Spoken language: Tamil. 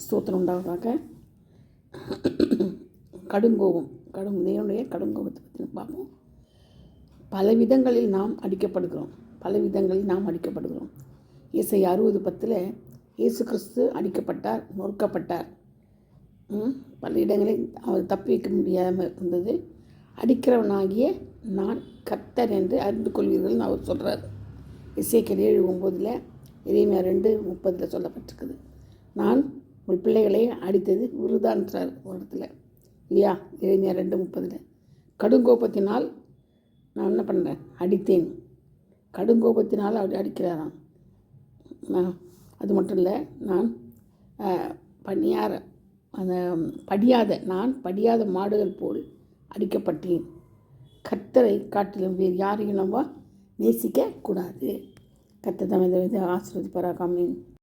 ஸ்தோத்திரம் உண்டாவதாக. கடுங்கோபம் தேவனுடைய கடுங்கோபத்தை பற்றி பார்ப்போம். பல விதங்களில் நாம் அடிக்கப்படுகிறோம். ஏசாயா 60:10 இயேசு கிறிஸ்து அடிக்கப்பட்டார், நொறுக்கப்பட்டார். பல இடங்களில் அவர் தப்பி வைக்க முடியாமல் இருந்தது. அடிக்கிறவனாகிய நான் கர்த்தர் என்று அறிந்து கொள்வீர்கள் அவர் சொல்கிறார். எசேக்கியேல் 7:9, எரேமியா 2:30 சொல்லப்பட்டிருக்குது. நான் உங்கள் பிள்ளைகளை அடித்தது விருதான்றார் ஒரு இடத்துல இல்லையா? எரேமியா 2:30. கடுங்கோபத்தினால் நான் என்ன பண்ணுறேன்? அடித்தேன். கடுங்கோபத்தினால் அப்படி அடிக்கிறாராம். அது மட்டும் இல்லை, நான் படியாத மாடுகள் போல் அடிக்கப்பட்டேன். கர்த்தரை காட்டிலும் வேறு யாரையும் நம்ம நேசிக்க கூடாது. கர்த்தர் தம்மை ஆசீர்வதிப்பாராக. ஆமென்.